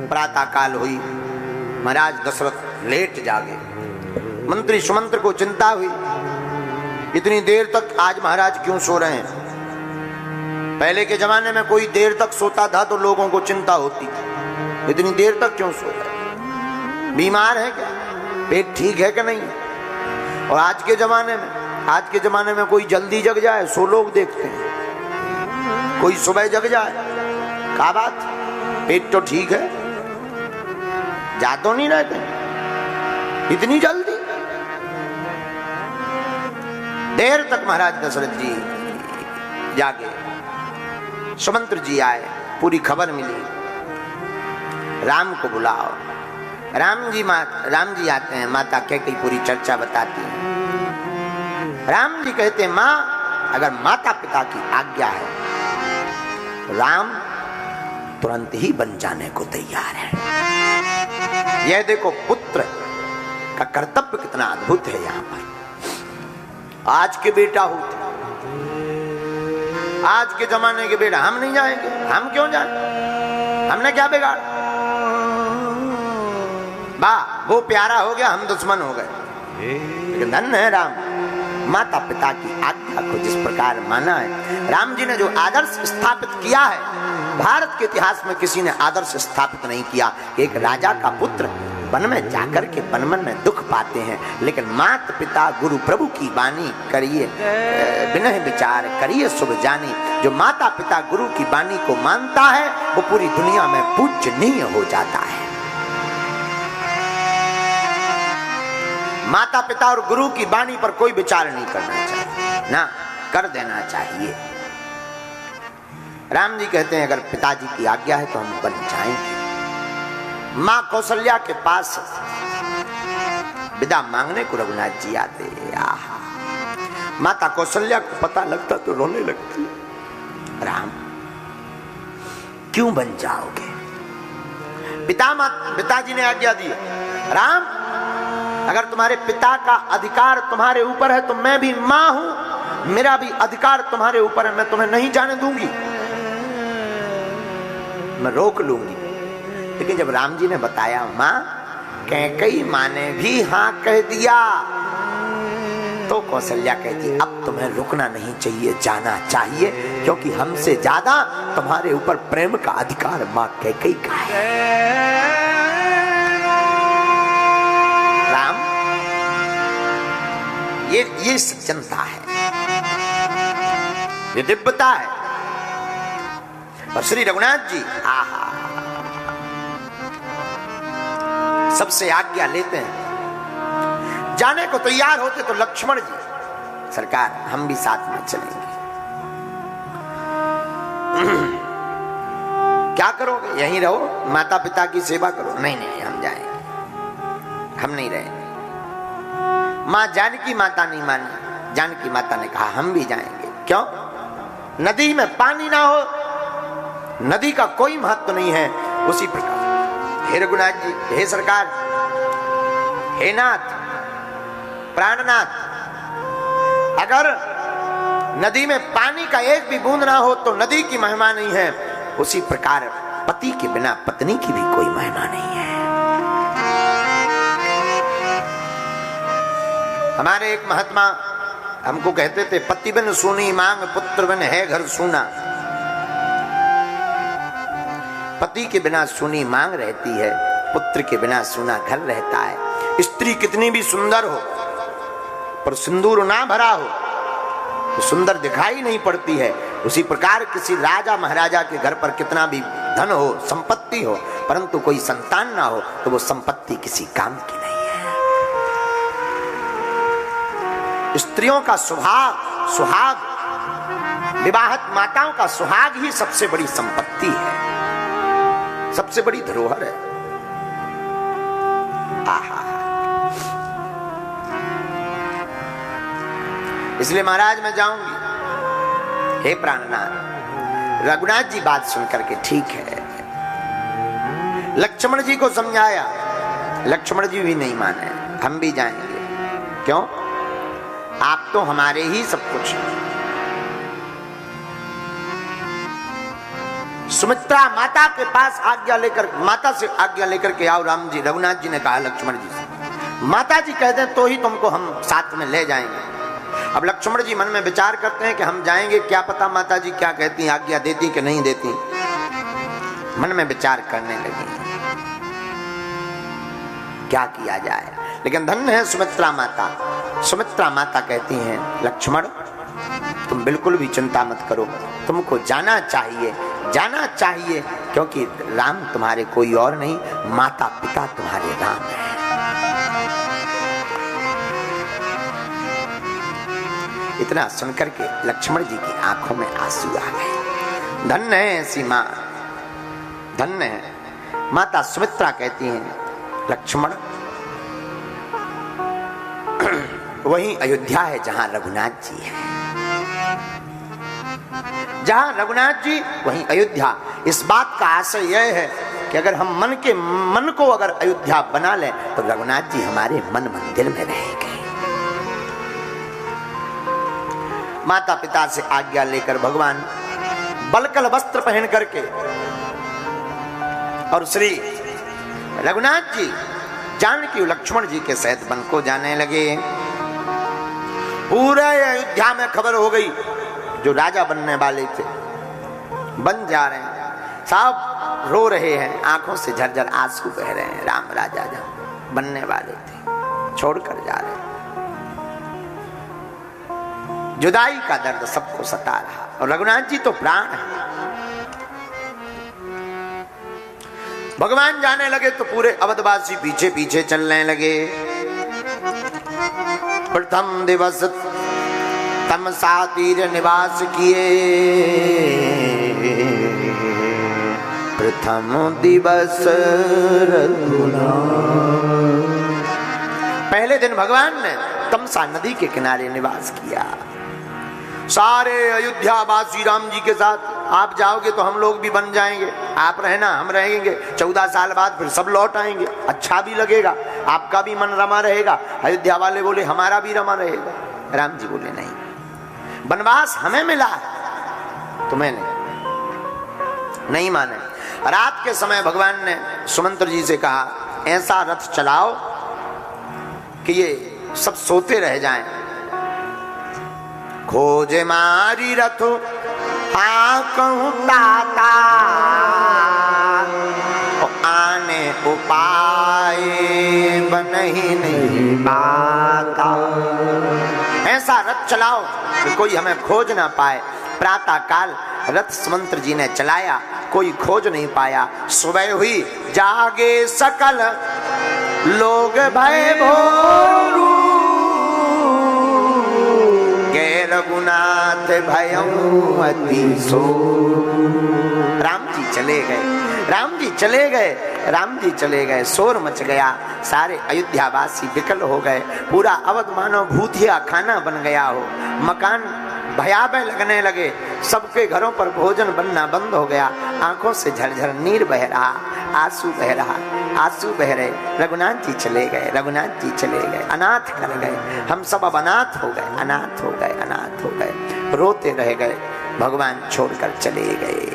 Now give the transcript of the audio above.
प्रातः काल हुई, महाराज दशरथ लेट जागे। मंत्री सुमंत्र को चिंता हुई, इतनी देर तक आज महाराज क्यों सो रहे हैं। पहले के जमाने में कोई देर तक सोता था तो लोगों को चिंता होती थी, इतनी देर तक क्यों सो रहे हैं, बीमार है क्या, पेट ठीक है कि नहीं। और आज के जमाने में कोई जल्दी जग जाए सो लोग देखते हैं, कोई सुबह जग जाए, क्या बात, पेट तो ठीक है, जा तो नहीं रहते, इतनी जल्दी। देर तक महाराज दशरथ जी जागे। सुमंत्र जी आए, पूरी खबर मिली, राम को बुलाओ। राम जी आते हैं, माता कैकेयी पूरी चर्चा बताती है। राम जी कहते हैं, माँ अगर माता पिता की आज्ञा है तो राम तुरंत ही बन जाने को तैयार है। यह देखो पुत्र का कर्तव्य कितना अद्भुत है। यहाँ पर आज के बेटा होते, आज के जमाने के बेटा, हम नहीं जाएंगे, हम क्यों जाए, हमने क्या बिगाड़ा, वाह वो प्यारा हो गया, हम दुश्मन हो गए। लेकिन धन्य है राम, माता पिता की आज्ञा को जिस प्रकार माना है। राम जी ने जो आदर्श स्थापित किया है, भारत के इतिहास में किसी ने आदर्श स्थापित नहीं किया। एक राजा का पुत्र वन में जाकर के वन में दुख पाते हैं, लेकिन माता पिता गुरु प्रभु की वाणी करिए बिनह विचार करिए शुभ जानी। जो माता पिता गुरु की वाणी को मानता है वो पूरी दुनिया में पूजनीय हो जाता है। माता पिता और गुरु की वाणी पर कोई विचार नहीं करना चाहिए, ना कर देना चाहिए। राम जी कहते हैं अगर पिताजी की आज्ञा है तो हम बन जाएंगे। मां कौशल्या के पास विदा मांगने को रघुनाथ जी आते। आहा, माता कौशल्या को पता लगता तो रोने लगती, राम क्यों बन जाओगे। पिताजी ने आज्ञा दी, राम अगर तुम्हारे पिता का अधिकार तुम्हारे ऊपर है तो मैं भी मां हूं, मेरा भी अधिकार तुम्हारे ऊपर है, मैं तुम्हें नहीं जाने दूंगी, मैं रोक लूंगी। लेकिन जब राम जी ने बताया मां कैकेयी मां ने भी हां कह दिया, तो कौशल्या कहती अब तुम्हें रुकना नहीं चाहिए, जाना चाहिए, क्योंकि हमसे ज्यादा तुम्हारे ऊपर प्रेम का अधिकार मां कैकेयी का है। राम ये सज्जनता है, ये दिव्यता है। और श्री रघुनाथ जी आहा सबसे आज्ञा लेते हैं, जाने को तैयार होते तो लक्ष्मण जी सरकार हम भी साथ में चलेंगे। क्या करोगे, यहीं रहो, माता पिता की सेवा करो। नहीं हम जाएंगे, हम नहीं रहेंगे। मां जानकी माता नहीं मानी, जानकी माता ने कहा हम भी जाएंगे। क्यों, नदी में पानी ना हो, नदी का कोई महत्व नहीं है। उसी प्रकार हे रघुनाथ जी, हे सरकार, हे नाथ प्राणनाथ, अगर नदी में पानी का एक भी बूंद ना हो तो नदी की महिमा नहीं है। उसी प्रकार पति के बिना पत्नी की भी कोई महिमा नहीं है। हमारे एक महात्मा हमको कहते थे, पति बिन सूनी मांग, पुत्र बिन है घर सूना। पति के बिना सूनी मांग रहती है, पुत्र के बिना सूना घर रहता है। स्त्री कितनी भी सुंदर हो पर सिंदूर ना भरा हो तो सुंदर दिखाई नहीं पड़ती है। उसी प्रकार किसी राजा महाराजा के घर पर कितना भी धन हो, संपत्ति हो, परंतु कोई संतान ना हो तो वो संपत्ति किसी काम की नहीं है। स्त्रियों का सुहाग, विवाहित माताओं का सुहाग ही सबसे बड़ी संपत्ति है, सबसे बड़ी धरोहर है। आहा, इसलिए महाराज मैं जाऊंगी। हे प्राणनाथ, रघुनाथ जी बात सुनकर के ठीक है, लक्ष्मण जी को समझाया, लक्ष्मण जी भी नहीं माने, हम भी जाएंगे। क्यों, आप तो हमारे ही सब कुछ हैं। सुमित्रा माता के पास आज्ञा लेकर, माता से आज्ञा लेकर के आओ राम जी। रघुनाथ जी ने कहा लक्ष्मण जी से, माता जी कहते हैं तो ही तुमको हम साथ में ले जाएंगे। अब लक्ष्मण जी मन में विचार करते हैं कि हम जाएंगे, क्या पता माता जी क्या कहती, आज्ञा देती कि नहीं देती। मन में विचार करने लगी क्या किया जाए, लेकिन धन्य है सुमित्रा माता। सुमित्रा माता कहती हैं लक्ष्मण तुम बिल्कुल भी चिंता मत करो, तुमको जाना चाहिए, जाना चाहिए, क्योंकि राम तुम्हारे कोई और नहीं, माता पिता तुम्हारे राम है। इतना सुनकर के लक्ष्मण जी की आंखों में आंसू आ गए। धन्य है ऐसी मां, धन्य है। माता सुमित्रा कहती हैं लक्ष्मण वही अयोध्या है जहां रघुनाथ जी है, जहां रघुनाथ जी वहीं अयोध्या। इस बात का आशय यह है कि अगर हम मन को अगर अयोध्या बना लें तो रघुनाथ जी हमारे मन मंदिर में रहेंगे। माता पिता से आज्ञा लेकर भगवान बलकल वस्त्र पहन करके और श्री रघुनाथ जी जानकी लक्ष्मण जी के सहित वन को जाने लगे। पूरे अयोध्या में खबर हो गई, जो राजा बनने वाले थे बन जा रहे हैं, सब रो रहे हैं, आंखों से झरझर आंसू बह रहे हैं। राम राजा जब बनने वाले थे छोड़कर जा रहे हैं। जुदाई का दर्द सबको सता रहा, और रघुनाथ जी तो प्राण है। भगवान जाने लगे तो पूरे अवधवासी पीछे पीछे चलने लगे। प्रथम दिवस तमसा तीर निवास किए, प्रथम दिवस पहले दिन भगवान ने तमसा नदी के किनारे निवास किया। सारे अयोध्या वासी राम जी के साथ, आप जाओगे तो हम लोग भी बन जाएंगे, आप रहना हम रहेंगे, 14 साल बाद फिर सब लौट आएंगे, अच्छा भी लगेगा, आपका भी मन रमा रहेगा। अयोध्या वाले बोले हमारा भी रमा रहेगा। राम जी बोले नहीं, वनवास हमें मिला है, तुम्हें नहीं माने। रात के समय भगवान ने सुमंत्र जी से कहा ऐसा रथ चलाओ कि ये सब सोते रह जाएं। खोजे मारी रथ कहूं ताता, आने उपाय बनही नहीं पाता। ऐसा रथ चलाओ कि कोई हमें खोज ना पाए। प्रातः काल रथ सुमंत्र जी ने चलाया, कोई खोज नहीं पाया। सुबह हुई, जागे सकल लोग भय भोरू, रघुनाथ भयं अति सो। राम जी चले गए, राम जी चले गए, राम जी चले गए। शोर मच गया, सारे अयोध्यावासी विकल हो गए। पूरा अवध मानो भूतिया खाना बन गया हो। मकान भयावह लगने लगे, सबके घरों पर भोजन बनना बंद हो गया। आंखों से झरझर नीर बह रहा, आंसू बह रहा, आंसू बह रहे। रघुनाथ जी चले गए, रघुनाथ जी चले गए, अनाथ कर गए। हम सब अब अनाथ हो गए, अनाथ हो गए, अनाथ हो गए, रोते रह गए। भगवान छोड़कर चले गए।